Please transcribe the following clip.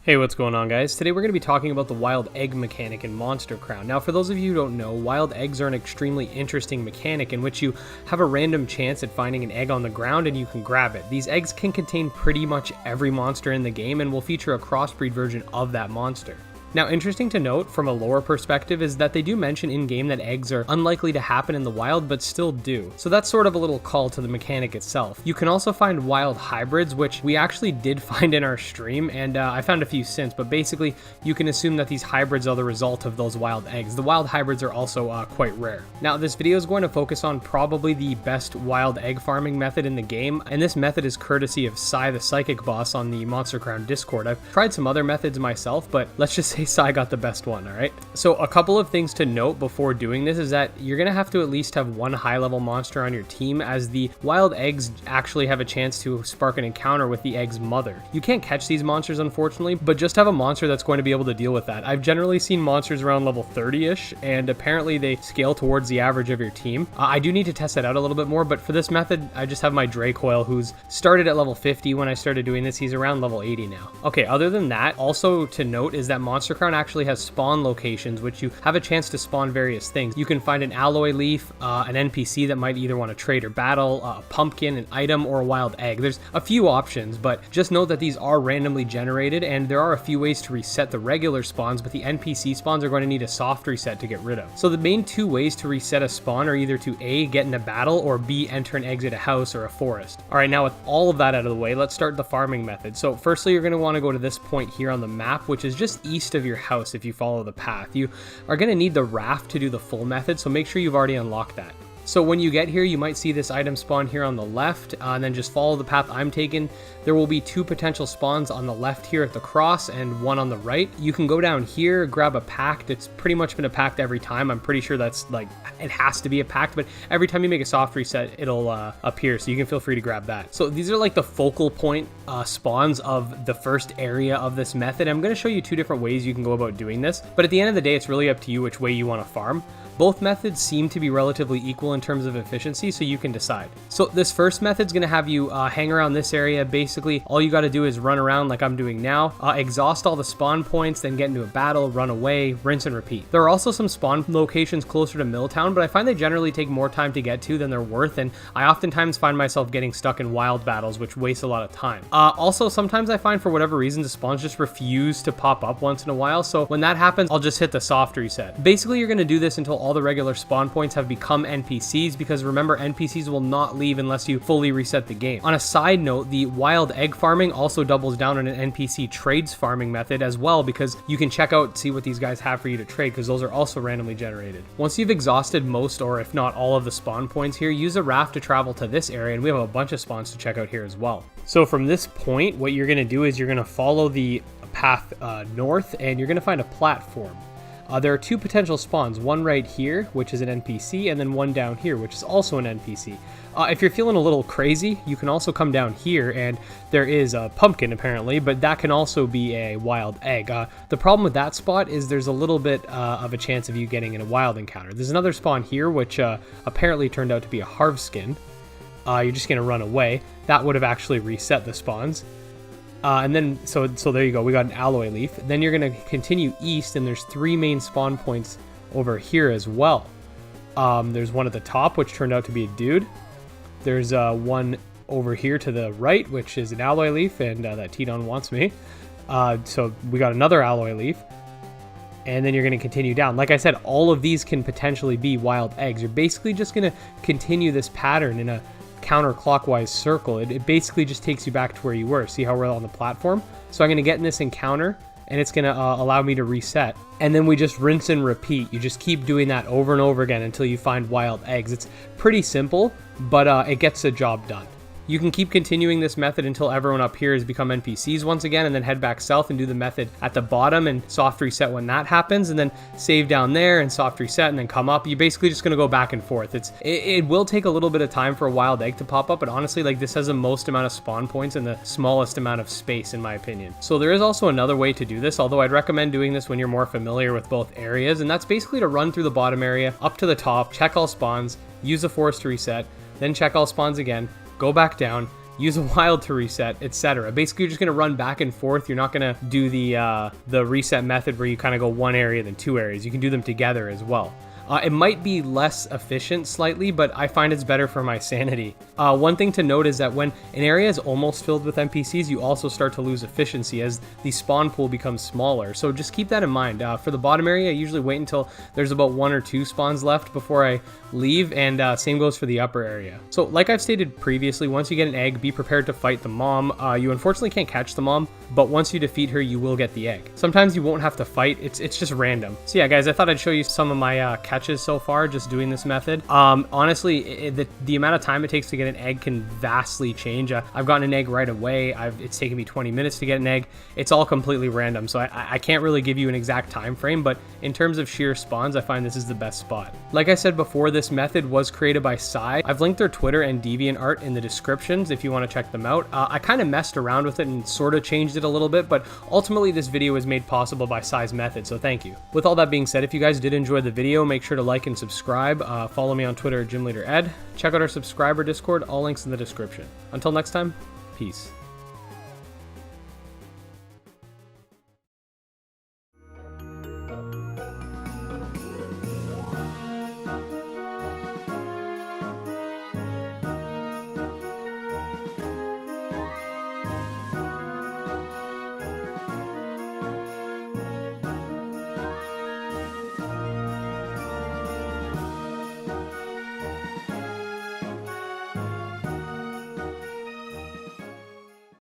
Hey, what's going on, guys? Today we're going to be talking about the wild egg mechanic in Monster Crown. Now, for those of you who don't know, wild eggs are an extremely interesting mechanic in which you have a random chance at finding an egg on the ground and you can grab it. These eggs can contain pretty much every monster in the game and will feature a crossbreed version of that monster. Now, interesting to note from a lore perspective is that they do mention in-game that eggs are unlikely to happen in the wild, but still do. So that's sort of a little call to the mechanic itself. You can also find wild hybrids, which we actually did find in our stream, and I found a few since, but basically you can assume that these hybrids are the result of those wild eggs. The wild hybrids are also quite rare. Now, this video is going to focus on probably the best wild egg farming method in the game, and this method is courtesy of Sai the Psychic Boss on the Monster Crown Discord. I've tried some other methods myself, but let's just say Sai got the best one, alright? So a couple of things to note before doing this is that you're going to have to at least have one high-level monster on your team, as the wild eggs actually have a chance to spark an encounter with the egg's mother. You can't catch these monsters, unfortunately, but just have a monster that's going to be able to deal with that. I've generally seen monsters around level 30-ish, and apparently they scale towards the average of your team. I do need to test that out a little bit more, but for this method, I just have my Dracoil, who's started at level 50 when I started doing this. He's around level 80 now. Okay, other than that, also to note is that Monster Crown actually has spawn locations, which you have a chance to spawn various things. You can find an alloy leaf, an NPC that might either want to trade or battle, a pumpkin, an item, or a wild egg. There's a few options, but just note that these are randomly generated, and there are a few ways to reset the regular spawns, but the NPC spawns are going to need a soft reset to get rid of. So the main two ways to reset a spawn are either to A, get in a battle, or B, enter and exit a house or a forest. Alright, now with all of that out of the way, let's start the farming method. So firstly, you're going to want to go to this point here on the map, which is just east of your house if you follow the path. You are going to need the raft to do the full method, so make sure you've already unlocked that. So when you get here, you might see this item spawn here on the left, and then just follow the path I'm taking. There will be two potential spawns on the left here at the cross and one on the right. You can go down here, grab a pact. It's pretty much been a pact every time. I'm pretty sure that's like, it has to be a pact, but every time you make a soft reset, it'll appear, so you can feel free to grab that. So these are like the focal point spawns of the first area of this method. I'm going to show you two different ways you can go about doing this, but at the end of the day, it's really up to you which way you want to farm. Both methods seem to be relatively equal in terms of efficiency, so you can decide. So this first method's going to have you hang around this area. Basically, all you got to do is run around like I'm doing now, exhaust all the spawn points, then get into a battle, run away, rinse and repeat. There are also some spawn locations closer to Milltown, but I find they generally take more time to get to than they're worth, and I oftentimes find myself getting stuck in wild battles, which wastes a lot of time. Also, sometimes I find for whatever reason the spawns just refuse to pop up once in a while, so when that happens, I'll just hit the soft reset. Basically, you're going to do this until all the regular spawn points have become NPCs, because remember, NPCs will not leave unless you fully reset the game. On a side note, the wild egg farming also doubles down on an NPC trades farming method as well, because you can check out, see what these guys have for you to trade, because those are also randomly generated. Once you've exhausted most, or if not all, of the spawn points here, use a raft to travel to this area, and we have a bunch of spawns to check out here as well. So from this point, what you're going to do is you're going to follow the path north, and you're going to find a platform. There are two potential spawns, one right here, which is an NPC, and then one down here, which is also an NPC. If you're feeling a little crazy, you can also come down here, and there is a pumpkin apparently, but that can also be a wild egg. The problem with that spot is there's a little bit of a chance of you getting in a wild encounter. There's another spawn here, which apparently turned out to be a Harvskin. You're just going to run away. That would have actually reset the spawns. And then, so there you go, we got an alloy leaf. Then you're going to continue east, and there's three main spawn points over here as well. There's one at the top, which turned out to be a dude. There's one over here to the right, which is an alloy leaf, and that T-Don wants me. So we got another alloy leaf. And then you're going to continue down. Like I said, all of these can potentially be wild eggs. You're basically just going to continue this pattern in a counterclockwise circle. It basically just takes you back to where you were. See how we're on the platform? So I'm going to get in this encounter, and it's going to allow me to reset. And then we just rinse and repeat. You just keep doing that over and over again until you find wild eggs. It's pretty simple, but it gets the job done. You can keep continuing this method until everyone up here has become NPCs once again, and then head back south and do the method at the bottom and soft reset when that happens, and then save down there and soft reset and then come up. You're basically just going to go back and forth. It will take a little bit of time for a wild egg to pop up, but honestly, like, this has the most amount of spawn points and the smallest amount of space in my opinion. So there is also another way to do this, although I'd recommend doing this when you're more familiar with both areas, and that's basically to run through the bottom area up to the top, check all spawns, use the forest to reset, then check all spawns again, go back down, use a wild to reset, etc. Basically, you're just gonna run back and forth. You're not gonna do the reset method where you kind of go one area then two areas. You can do them together as well. It might be less efficient slightly, but I find it's better for my sanity. One thing to note is that when an area is almost filled with NPCs, you also start to lose efficiency as the spawn pool becomes smaller. So just keep that in mind. For the bottom area, I usually wait until there's about 1 or 2 spawns left before I leave, and same goes for the upper area. So like I've stated previously, once you get an egg, be prepared to fight the mom. You unfortunately can't catch the mom, but once you defeat her, you will get the egg. Sometimes you won't have to fight, it's just random. So yeah, guys, I thought I'd show you some of my catches so far just doing this method. Honestly, the amount of time it takes to get an egg can vastly change. I've gotten an egg right away. It's taken me 20 minutes to get an egg. It's all completely random, so I can't really give you an exact time frame, but in terms of sheer spawns, I find this is the best spot. Like I said before, this method was created by Sai. I've linked their Twitter and DeviantArt in the descriptions if you want to check them out. I kind of messed around with it and sort of changed it a little bit, but ultimately this video was made possible by Sai's method, so thank you. With all that being said, if you guys did enjoy the video, make sure to like and subscribe. Follow me on Twitter at GymLeaderEd. Check out our subscriber Discord, all links in the description. Until next time, peace.